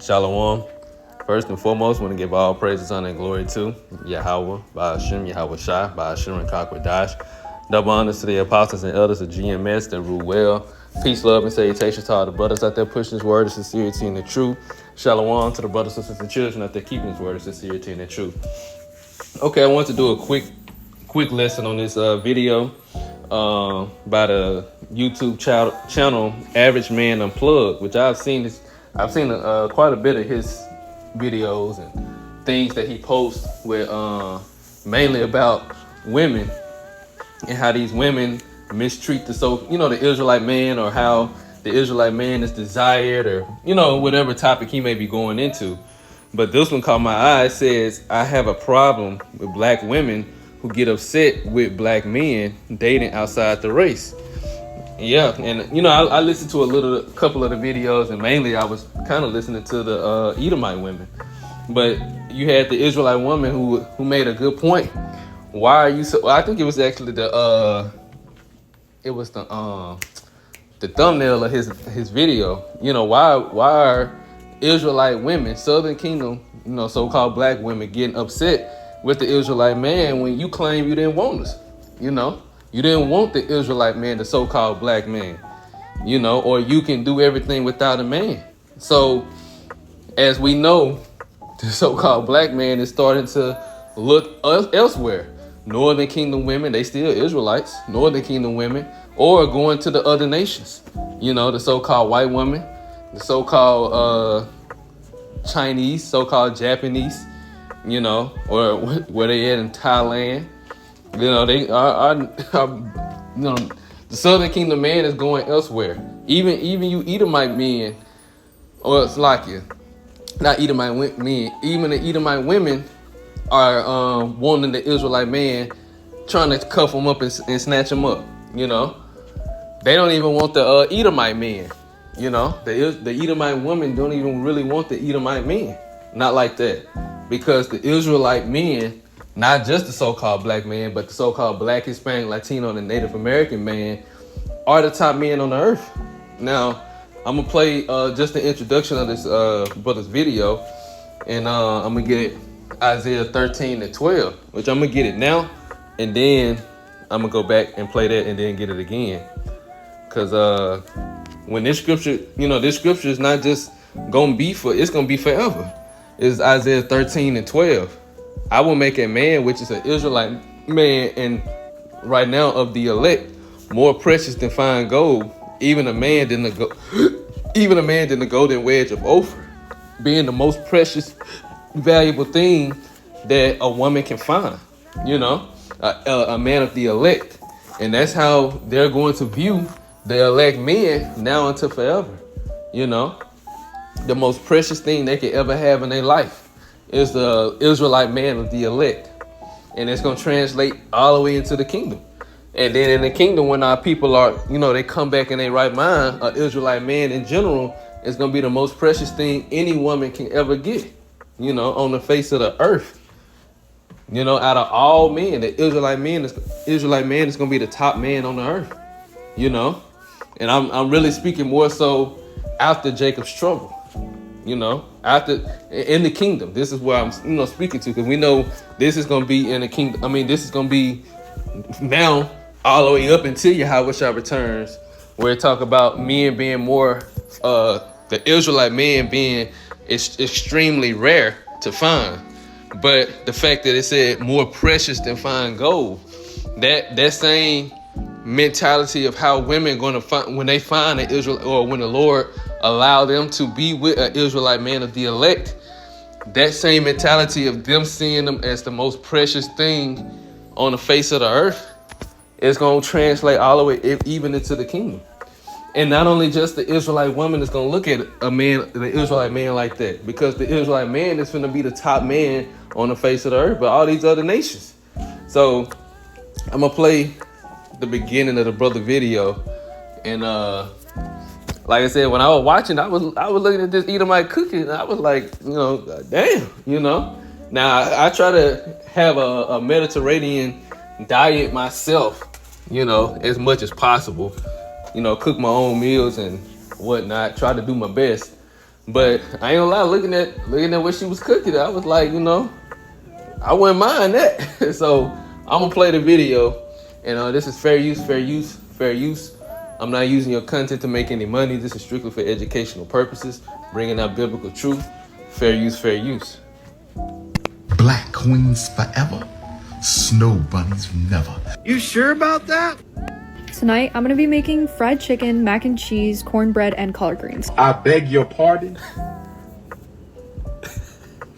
Shalom. First and foremost, I want to give all praises, honor, and glory to Yahweh, Ba'ashem, Yahweh Shai, Ba'ashem, and Kakwadash. Double honors to the apostles and elders of GMS that rule well. Peace, love, and salutations to all the brothers out there pushing this word of sincerity and the truth. Shalom to the brothers, sisters, and children out there keeping this word of sincerity and the truth. Okay, I want to do a quick lesson on this video by the YouTube channel Average Man Unplugged, which I've seen quite a bit of his videos and things that he posts with mainly about women and how these women mistreat the Israelite man, or how the Israelite man is desired, or whatever topic he may be going into. But this one caught my eye. It says, I have a problem with black women who get upset with black men dating outside the race. Yeah, and I listened to a couple of the videos, and mainly I was kind of listening to the Edomite women. But you had the Israelite woman who made a good point. Why are you so? I think it was actually the thumbnail of his video. Why are Israelite women, Southern Kingdom, so-called black women, getting upset with the Israelite man when you claim you didn't want us? You didn't want the Israelite man, the so-called black man, or you can do everything without a man. So, as we know, the so-called black man is starting to look elsewhere. Northern Kingdom women, they still Israelites, Northern Kingdom women, or going to the other nations. The so-called white woman, the so-called Chinese, so-called Japanese, or where they at in Thailand. They are the Southern Kingdom man is going elsewhere. Even you Edomite men, or it's like you, not Edomite men, even the Edomite women are wanting the Israelite man, trying to cuff them up and snatch them up. They don't even want the Edomite men. The Edomite women don't even really want the Edomite men. Not like that, because the Israelite men, not just the so-called black man, but the so-called black, Hispanic, Latino, and Native American man, are the top men on the earth. Now, I'm gonna play just the introduction of this brother's video, and I'm gonna get Isaiah 13:12, which I'm gonna get it now, and then I'm gonna go back and play that, and then get it again. Cause when this scripture, this scripture is not just gonna be it's gonna be forever. It's Isaiah 13:12. I will make a man, which is an Israelite man, and right now of the elect, more precious than fine gold, even a man than the golden wedge of Ophir, being the most precious, valuable thing that a woman can find. A man of the elect, and that's how they're going to view the elect men now until forever. The most precious thing they could ever have in their life is the Israelite man of the elect. And it's going to translate all the way into the kingdom. And then in the kingdom, when our people are, they come back in their right mind, an Israelite man in general is going to be the most precious thing any woman can ever get, on the face of the earth. Out of all men, the Israelite man is going to be the top man on the earth, And I'm really speaking more so after Jacob's trouble. After in the kingdom, this is where I'm, speaking to, because we know this is going to be in the kingdom. I mean, this is going to be now all the way up until Yahweh Shai returns, where it talk about men being more, the Israelite man being extremely rare to find. But the fact that it said more precious than fine gold, that same mentality of how women going to find when they find an Israel, or when the Lord allow them to be with an Israelite man of the elect, that same mentality of them seeing them as the most precious thing on the face of the earth is going to translate all the way even into the kingdom. And not only just the Israelite woman is going to look at the Israelite man like that, because the Israelite man is going to be the top man on the face of the earth, but all these other nations. So I'm going to play the beginning of the brother video, and like I said, when I was watching, I was looking at this Edomite cookie, and I was like, damn, Now I try to have a Mediterranean diet myself, as much as possible. Cook my own meals and whatnot. Try to do my best, But I ain't gonna lie, looking at what she was cooking, I was like, I wouldn't mind that. So I'm gonna play the video, and this is fair use, fair use, fair use. I'm not using your content to make any money. This is strictly for educational purposes, bringing out biblical truth. Fair use, fair use. Black queens forever, snow bunnies never. You sure about that? Tonight, I'm gonna be making fried chicken, mac and cheese, cornbread, and collard greens. I beg your pardon.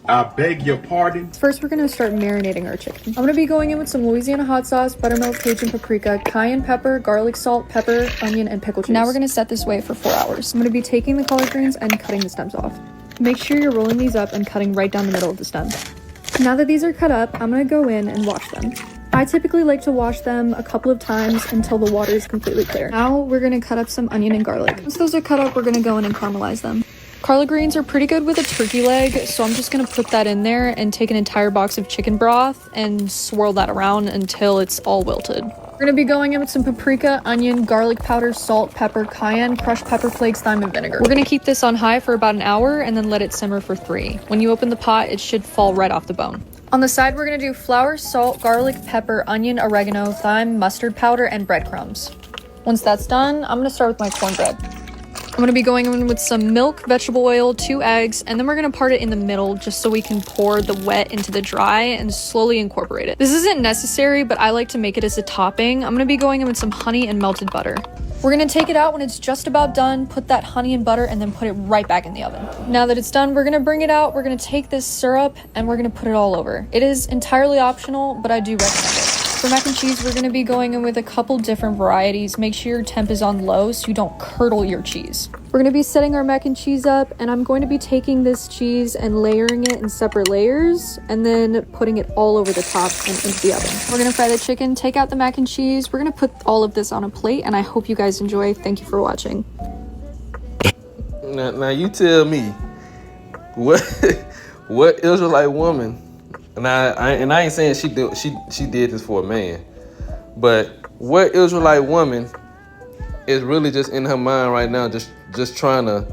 I beg your pardon. First, we're gonna start marinating our chicken. I'm gonna be going in with some Louisiana hot sauce, buttermilk, Cajun paprika, cayenne pepper, garlic salt, pepper, onion, and pickle juice. Now we're gonna set this away for 4 hours. I'm gonna be taking the collard greens and cutting the stems off. Make sure you're rolling these up and cutting right down the middle of the stem. Now that these are cut up, I'm gonna go in and wash them. I typically like to wash them a couple of times until the water is completely clear. Now we're gonna cut up some onion and garlic. Once those are cut up, we're gonna go in and caramelize them. Collard greens are pretty good with a turkey leg, so I'm just gonna put that in there and take an entire box of chicken broth and swirl that around until it's all wilted. We're gonna be going in with some paprika, onion, garlic powder, salt, pepper, cayenne, crushed pepper flakes, thyme, and vinegar. We're gonna keep this on high for about an hour and then let it simmer for 3. When you open the pot, it should fall right off the bone. On the side, we're gonna do flour, salt, garlic, pepper, onion, oregano, thyme, mustard powder, and breadcrumbs. Once that's done, I'm gonna start with my cornbread. I'm gonna be going in with some milk, vegetable oil, 2 eggs, and then we're gonna part it in the middle just so we can pour the wet into the dry and slowly incorporate it. This isn't necessary, but I like to make it as a topping. I'm gonna be going in with some honey and melted butter. We're gonna take it out when it's just about done, put that honey and butter, and then put it right back in the oven. Now that it's done, we're gonna bring it out, we're gonna take this syrup, and we're gonna put it all over. It is entirely optional, but I do recommend it. For mac and cheese, we're gonna be going in with a couple different varieties. Make sure your temp is on low so you don't curdle your cheese. We're gonna be setting our mac and cheese up, and I'm going to be taking this cheese and layering it in separate layers, and then putting it all over the top and into the oven. We're gonna fry the chicken, take out the mac and cheese. We're gonna put all of this on a plate, and I hope you guys enjoy. Thank you for watching. Now you tell me, what Israelite woman? And I ain't saying she did this for a man, but what Israelite woman is really just in her mind right now, just trying to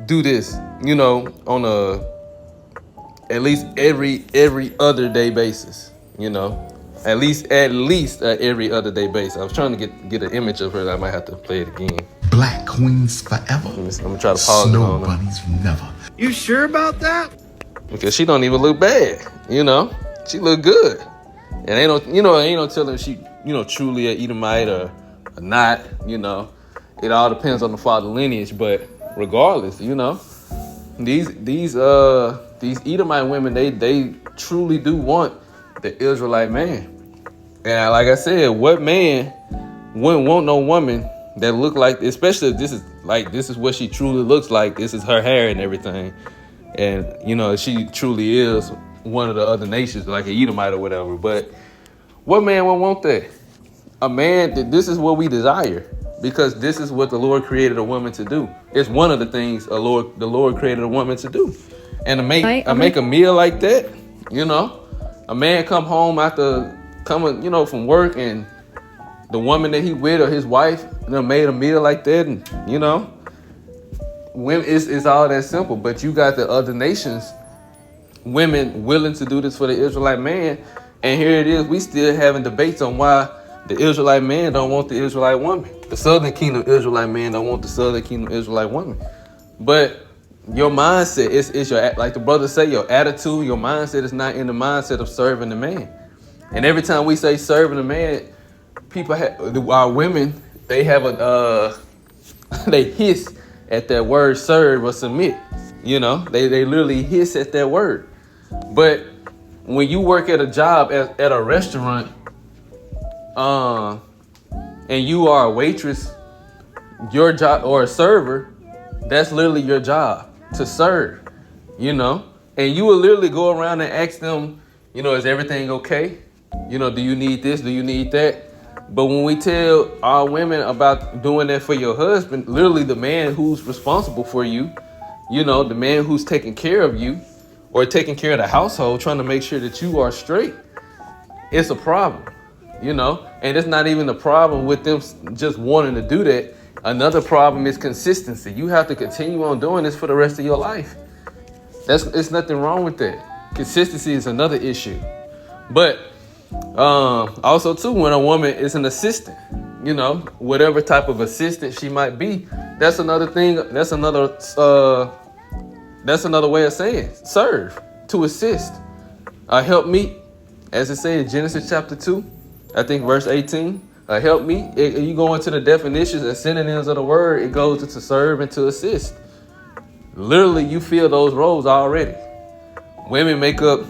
do this, on a at least every other day basis, at least every other day basis. I was trying to get an image of her. I might have to play it again. Black queens forever, I'm gonna try to pause snow it on her. bunnies never. You sure about that? Because she don't even look bad, she look good, and ain't no telling she truly a Edomite or not. It all depends on the father lineage, but regardless, these Edomite women, they truly do want the Israelite man. And like I said, what man wouldn't want no woman that look like, especially if this is what she truly looks like. This is her hair and everything. And, she truly is one of the other nations, like an Edomite or whatever. But what man would want that? A man, this is what we desire, because this is what the Lord created a woman to do. It's one of the things the Lord created a woman to do. And to make a meal like that, a man come home after coming, from work, and the woman that he with or his wife, made a meal like that, and, women, it's all that simple. But you got the other nations, women willing to do this for the Israelite man, and here it is, we still having debates on why the Israelite man don't want the Israelite woman. The Southern Kingdom Israelite man don't want the Southern Kingdom Israelite woman. But your mindset, it's your, like the brothers say, your attitude, your mindset is not in the mindset of serving the man. And every time we say serving the man, our women, they have they hiss at that word serve or submit. They literally hiss at that word. But when you work at a job at a restaurant, and you are a waitress, your job, or a server, that's literally your job, to serve, and you will literally go around and ask them, is everything okay? Do you need this? Do you need that? But when we tell our women about doing that for your husband, literally the man who's responsible for you, the man who's taking care of you or taking care of the household, trying to make sure that you are straight, it's a problem, and it's not even a problem with them just wanting to do that. Another problem is consistency. You have to continue on doing this for the rest of your life. It's nothing wrong with that. Consistency is another issue. But also too, when a woman is an assistant, you know, whatever type of assistant she might be, that's another thing. That's another way of saying serve, to assist. Help meet, as it says in Genesis chapter 2, I think verse 18. Help meet. You go into the definitions and synonyms of the word, it goes to serve and to assist. Literally, you feel those roles already. Women make up,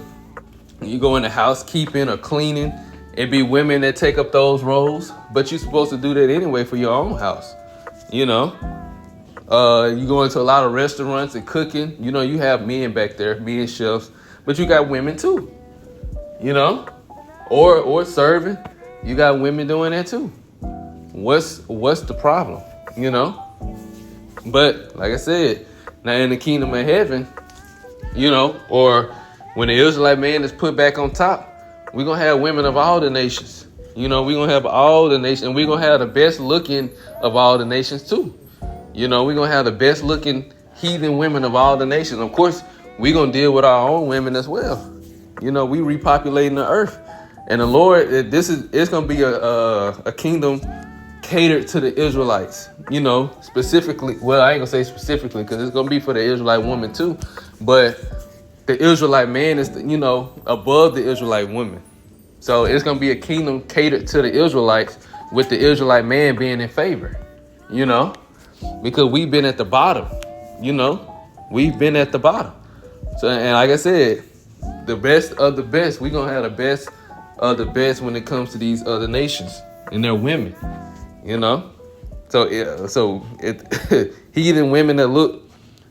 you go into housekeeping or cleaning, it be women that take up those roles, but you're supposed to do that anyway for your own house. You know, you go into a lot of restaurants and cooking, you know, you have men back there, men chefs, but you got women too, you know, or serving, you got women doing that too. What's the problem, you know? But like I said, now in the kingdom of heaven, you know, or when the Israelite man is put back on top, we're going to have women of all the nations. You know, we're going to have all the nations, and we're going to have the best looking of all the nations too. You know, we're going to have the best looking heathen women of all the nations. Of course, we're going to deal with our own women as well. You know, we repopulating the earth. And the Lord, it's going to be a kingdom catered to the Israelites, you know, specifically. Well, I ain't gonna say specifically because it's going to be for the Israelite woman too. But the Israelite man is, you know, above the Israelite woman. So it's going to be a kingdom catered to the Israelites with the Israelite man being in favor, you know, because we've been at the bottom, you know, we've been at the bottom. So, and like I said, the best of the best, we're going to have the best of the best when it comes to these other nations and their women, you know. So heathen women that look,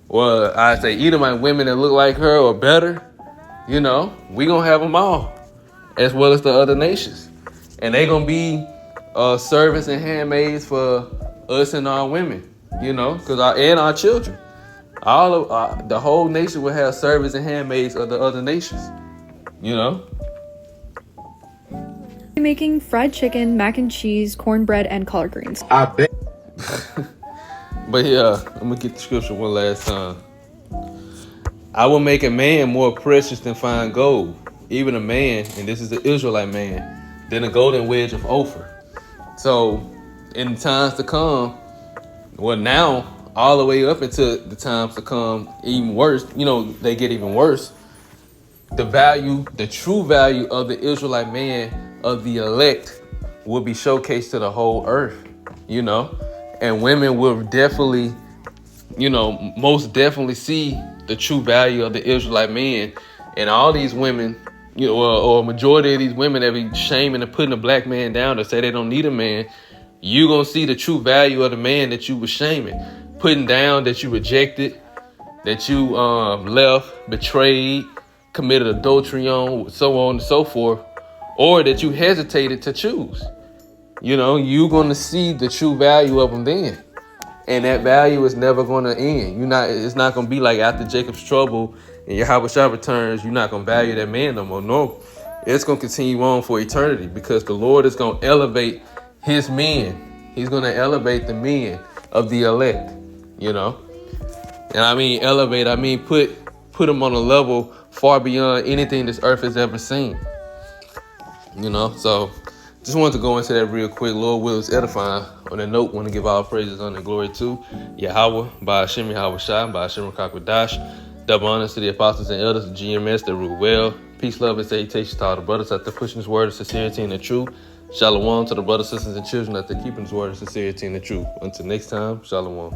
or I say Edomite women that look like her or better, you know, we gonna have them all, as well as the other nations, and they gonna be servants and handmaids for us and our women, you know, and our children. All of the whole nation will have servants and handmaids of the other nations, you know. Making fried chicken, mac and cheese, cornbread, and collard greens. I bet. But yeah, I'm gonna get the scripture one last time. I will make a man more precious than fine gold, even a man, and this is the Israelite man, than a golden wedge of Ophir. So in times to come, well now, all the way up into the times to come, even worse, you know, they get even worse. The true value of the Israelite man, of the elect, will be showcased to the whole earth, you know, and women will definitely, you know, most definitely see the true value of the Israelite man. And all these women, you know, or a majority of these women that be shaming and putting a black man down to say they don't need a man, you gonna see the true value of the man that you was shaming, putting down, that you rejected, that you left, betrayed, committed adultery on, so on and so forth, or that you hesitated to choose. You know, you're going to see the true value of them then. And that value is never going to end. It's not going to be like after Jacob's trouble and Yahweh returns, you're not going to value that man no more. No, it's going to continue on for eternity, because the Lord is going to elevate his men. He's going to elevate the men of the elect, you know. And I mean elevate, I mean put them on a level far beyond anything this earth has ever seen. You know, so just wanted to go into that real quick. Lord will is edifying. On that note, want to give all praises, honor, and glory to Yahweh, by Hashem Yahweh Shai, by Hashem Rakakwadash. Double honors to the apostles and elders of GMS that rule well. Peace, love, and salutations to all the brothers out there pushing his word of sincerity and the truth. Shalom to the brothers, sisters, and children out there keeping his word of sincerity and the truth. Until next time, shalom.